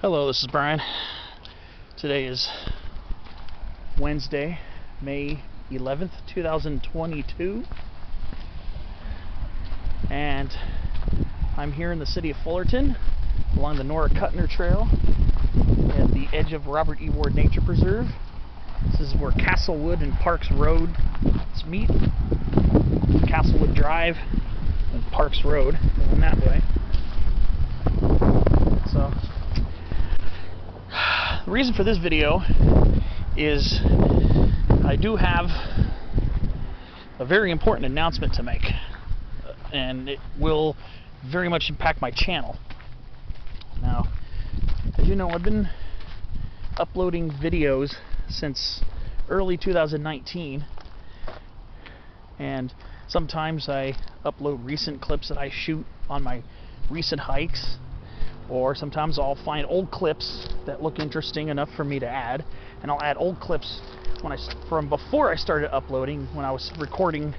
Hello, this is Brian. Today is Wednesday, May 11th, 2022, and I'm here in the city of Fullerton along the Nora Kuttner Trail at the edge of Robert E. Ward Nature Preserve. This is where Castlewood and Parks Road meet. Castlewood Drive and Parks Road going that way. So the reason for this video is I do have a very important announcement to make, and it will very much impact my channel. Now, as you know, I've been uploading videos since early 2019, and sometimes I upload recent clips that I shoot on my recent hikes, or sometimes I'll find old clips that look interesting enough for me to add, and I'll add old clips from before I started uploading, when I was recording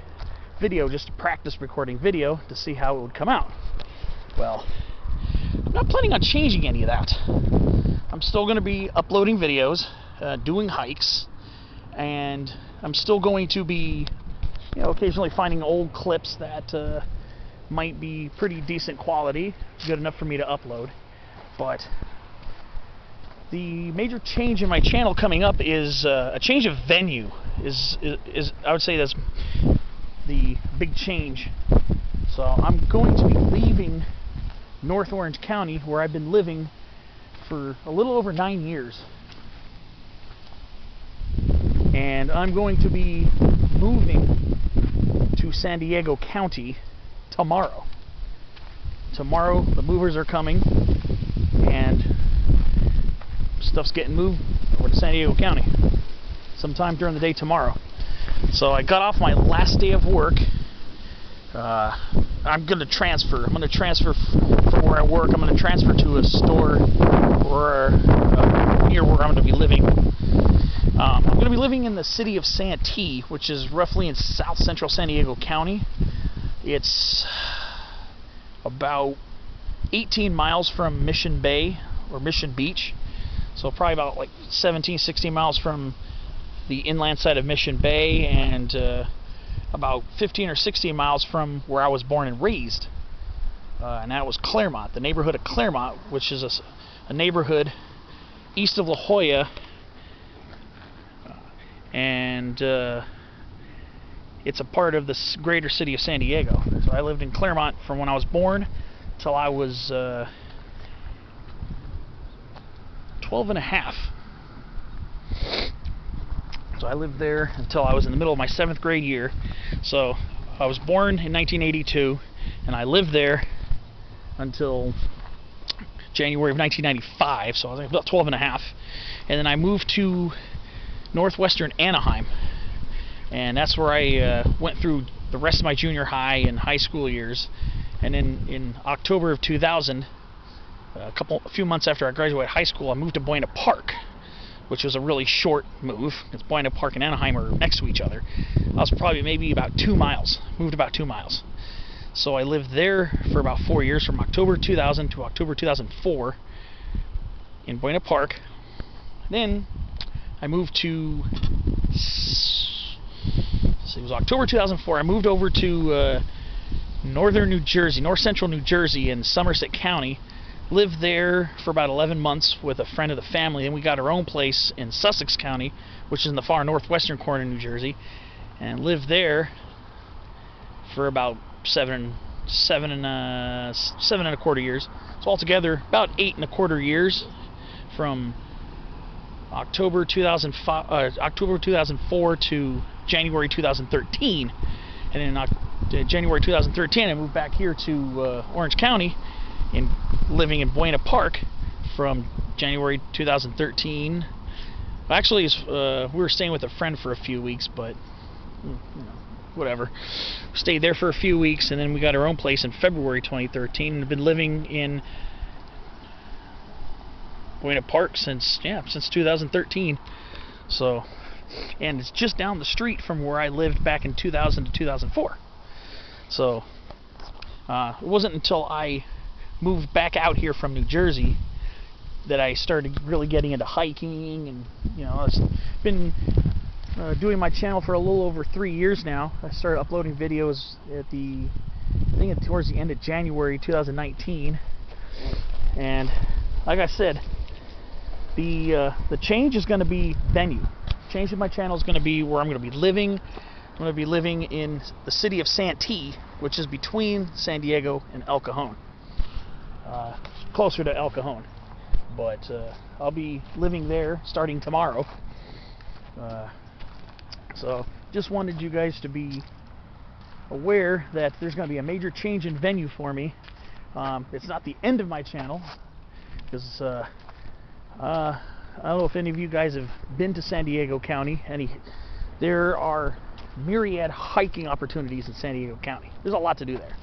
video just to practice recording video to see how it would come out. Well, I'm not planning on changing any of that. I'm still going to be uploading videos, doing hikes, and I'm still going to be, occasionally finding old clips that might be pretty decent quality, good enough for me to upload. But the major change in my channel coming up is a change of venue. Is I would say that's the big change. So I'm going to be leaving North Orange County, where I've been living for a little over 9 years, and I'm going to be moving to San Diego County tomorrow. Tomorrow the movers are coming and stuff's getting moved over to San Diego County sometime during the day tomorrow. So I got off my last day of work. I'm going to transfer. I'm going to transfer from where I work. I'm going to transfer to a store near where I'm going to be living. I'm going to be living in the city of Santee, which is roughly in south central San Diego County. It's about 18 miles from Mission Bay or Mission Beach, so probably about like 16 miles from the inland side of Mission Bay, and about 15 or 16 miles from where I was born and raised, and that was Claremont, the neighborhood of Claremont, which is a neighborhood east of La Jolla, and it's a part of the greater city of San Diego. So I lived in Claremont from when I was born till I was 12 and a half. So I lived there until I was in the middle of my 7th grade year. So I was born in 1982, and I lived there until January of 1995, so I was about 12 and a half. And then I moved to northwestern Anaheim, and that's where I went through the rest of my junior high and high school years. And then in October of 2000, a few months after I graduated high school, I moved to Buena Park, which was a really short move, because Buena Park and Anaheim are next to each other. I was probably maybe about 2 miles, moved about 2 miles. So I lived there for about 4 years, from October 2000 to October 2004 in Buena Park. Then I moved to, it was October 2004, I moved over to northern New Jersey, north central New Jersey in Somerset County. Lived there for about 11 months with a friend of the family, and we got our own place in Sussex County, which is in the far northwestern corner of New Jersey, and lived there for about seven and a quarter years. So altogether about 8.25 years, from October 2004 to January 2013, and in January 2013 I moved back here to Orange County, and living in Buena Park from January 2013. Actually, we were staying with a friend for a few weeks, but whatever. Stayed there for a few weeks, and then we got our own place in February 2013, and have been living in Buena Park since 2013. So, and it's just down the street from where I lived back in 2000 to 2004. So it wasn't until I moved back out here from New Jersey that I started really getting into hiking, and I've been doing my channel for a little over 3 years now. I started uploading videos I think towards the end of January 2019, and like I said, the change is going to be venue. Change of my channel is going to be where I'm going to be living. I'm going to be living in the city of Santee, which is between San Diego and El Cajon, closer to El Cajon. But I'll be living there starting tomorrow. So just wanted you guys to be aware that there's going to be a major change in venue for me. It's not the end of my channel, because I don't know if any of you guys have been to San Diego County. There are myriad hiking opportunities in San Diego County. There's a lot to do there.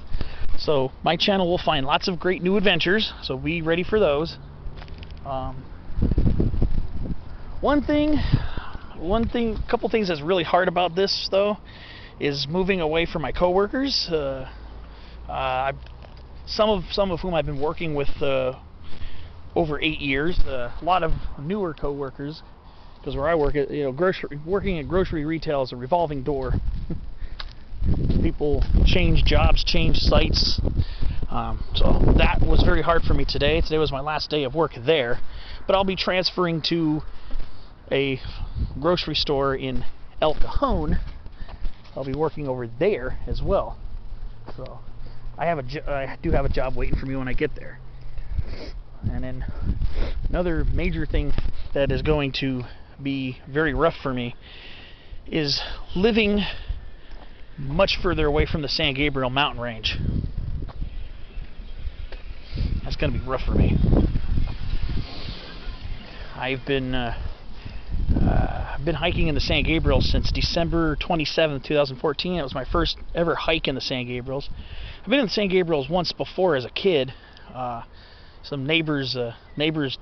So my channel will find lots of great new adventures, so be ready for those. Couple things that's really hard about this though is moving away from my coworkers. Some of whom I've been working with over 8 years. A lot of newer coworkers, because where I work at, working at grocery retail is a revolving door. People change jobs, change sites. So that was very hard for me today. Today was my last day of work there, but I'll be transferring to a grocery store in El Cajon. I'll be working over there as well. So I do have a job waiting for me when I get there. And then another major thing that is going to be very rough for me is living much further away from the San Gabriel mountain range. That's going to be rough for me. I've been hiking in the San Gabriels since December 27th, 2014. It was my first ever hike in the San Gabriels. I've been in the San Gabriels once before as a kid. Some neighbors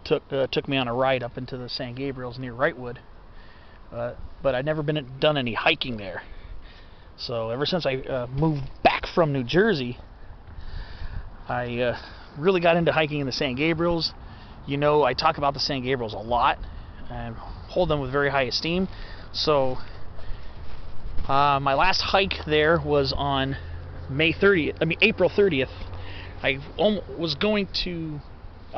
took me on a ride up into the San Gabriels near Wrightwood, but I'd never done any hiking there. So ever since I moved back from New Jersey, I really got into hiking in the San Gabriels. I talk about the San Gabriels a lot and hold them with very high esteem. So my last hike there was on April 30th. I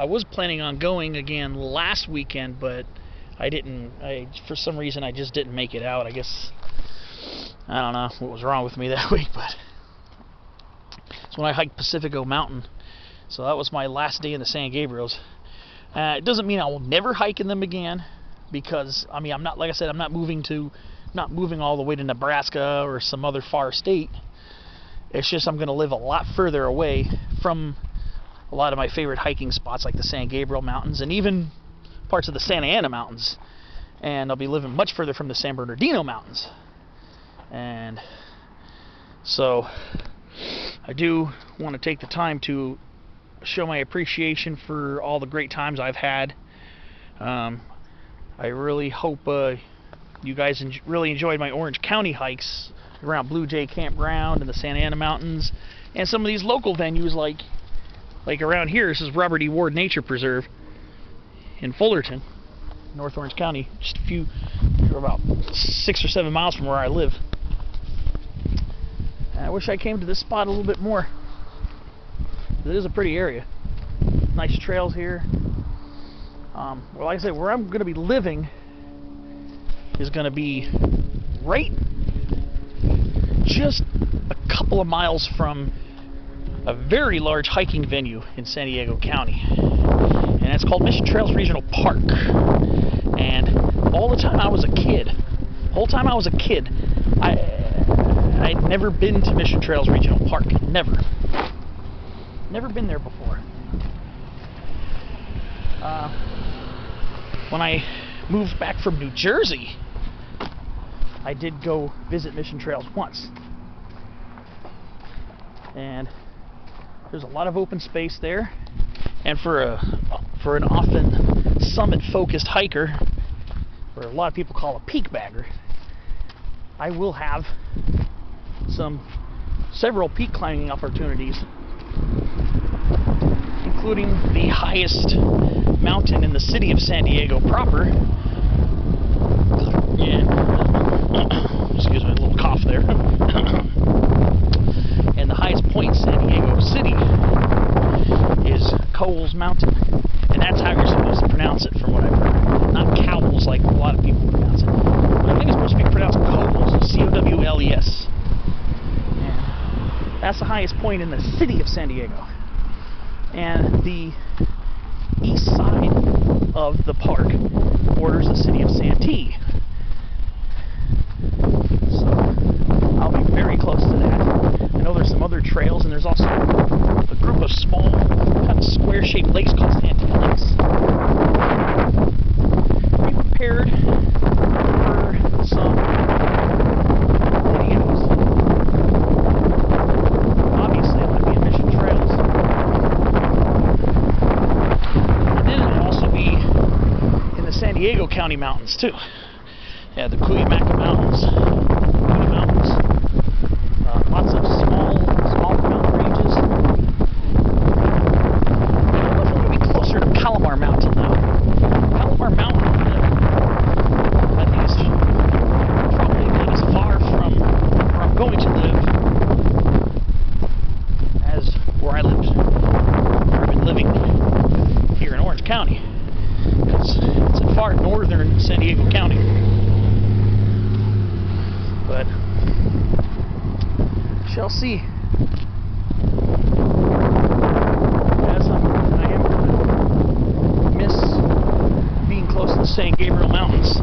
was planning on going again last weekend, but I didn't. For some reason, I just didn't make it out. I guess I don't know what was wrong with me that week, but it's when I hiked Pacifico Mountain. So that was my last day in the San Gabriels. It doesn't mean I will never hike in them again, because I'm not, like I said, I'm not moving all the way to Nebraska or some other far state. It's just I'm going to live a lot further away from a lot of my favorite hiking spots, like the San Gabriel Mountains and even parts of the Santa Ana Mountains. And I'll be living much further from the San Bernardino Mountains. And so I do want to take the time to show my appreciation for all the great times I've had. I really hope you guys really enjoyed my Orange County hikes around Blue Jay Campground and the Santa Ana Mountains, and some of these local venues like around here. This is Robert E. Ward Nature Preserve in Fullerton, North Orange County, just about 6 or 7 miles from where I live. And I wish I came to this spot a little bit more. It is a pretty area. Nice trails here. Well, like I said, where I'm going to be living is going to be right just a couple of miles from a very large hiking venue in San Diego County, and it's called Mission Trails Regional Park. And all the time I was a kid, I'd never been to Mission Trails Regional Park. Never been there before. When I moved back from New Jersey, I did go visit Mission Trails once, and there's a lot of open space there. And for an often summit-focused hiker, or a lot of people call a peak bagger, I will have several peak climbing opportunities, including the highest mountain in the city of San Diego proper. And excuse me, a little cough there. And the highest point in San Diego City is Cowles Mountain, and that's how you're supposed to pronounce it, from what I've heard. Not Cowles like a lot of people pronounce it. But I think it's supposed to be pronounced Cowles, C-O-W-L-E-S. And that's the highest point in the city of San Diego. And the east side of the park borders the city of Santee. So I'll be very close to that. I know there's some other trails, and there's also a group of small, kind of square-shaped lakes called Santee Lakes. Be prepared for some videos. Obviously, I'm going to be in Mission Trails. And then it'll also be in the San Diego County Mountains, too. Yeah, the Cuyamaca Mountains. Lots of small mountain ranges. I don't know if I'm going to be closer to Palomar Mountain, though. Palomar Mountain, I think, is probably not as far from where I'm going to live as where I lived. I've been living here in Orange County. It's in far northern San Diego County. But shall see. As I am going to miss being close to the San Gabriel Mountains.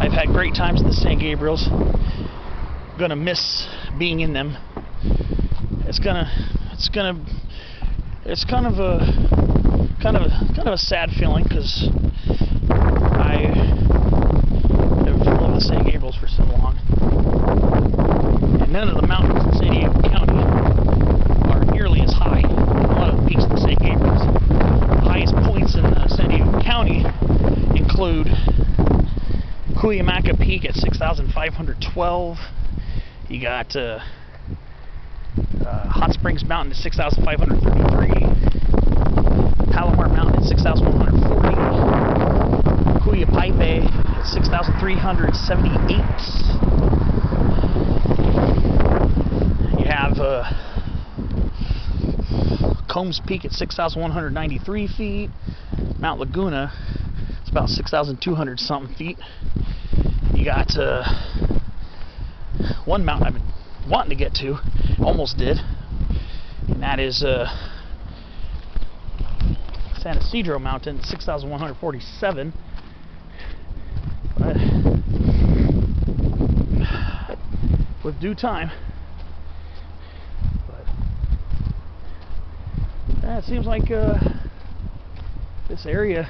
I've had great times in the San Gabriels. Gonna miss being in them. It's kind of a sad feeling, because I have loved the San Gabriels for so long. None of the mountains in San Diego County are nearly as high. A lot of the peaks in the San Gabriels. The highest points in San Diego County include Cuyamaca Peak at 6,512. You got Hot Springs Mountain at 6,533. Palomar Mountain at 6,140. Cuyapaipe at 6,378. Have Combs Peak at 6,193 feet. Mount Laguna, it's about 6,200 something feet. You got one mountain I've been wanting to get to, almost did, and that is San Isidro Mountain, 6,147. But with due time. It seems like this area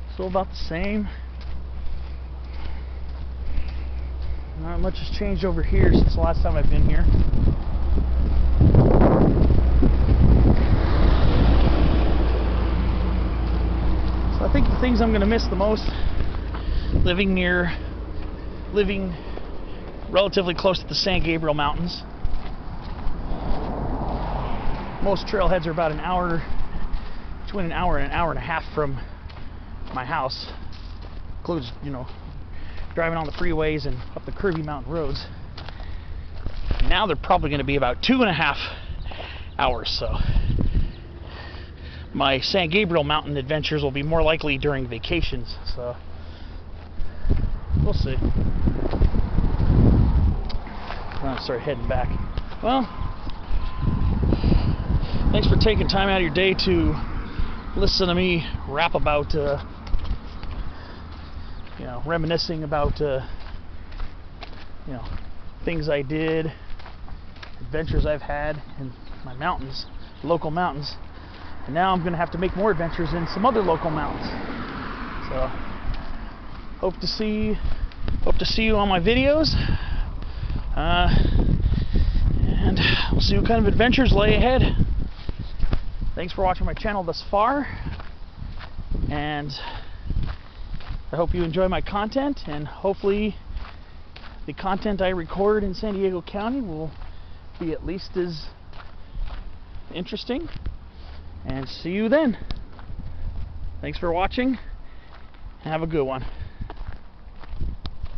is still about the same. Not much has changed over here since the last time I've been here. So I think the things I'm going to miss the most, living relatively close to the San Gabriel Mountains. Most trailheads are about an hour, between an hour and a half from my house. Includes, driving on the freeways and up the curvy mountain roads. Now they're probably going to be about 2.5 hours. So my San Gabriel Mountain adventures will be more likely during vacations. So we'll see. I'm going to start heading back. Well, thanks for taking time out of your day to listen to me rap about, reminiscing about, things I did, adventures I've had in my mountains, local mountains. And now I'm going to have to make more adventures in some other local mountains. So, hope to see you on my videos. And we'll see what kind of adventures lay ahead. Thanks for watching my channel thus far, and I hope you enjoy my content, and hopefully the content I record in San Diego County will be at least as interesting And see you then. Thanks for watching. Have a good one.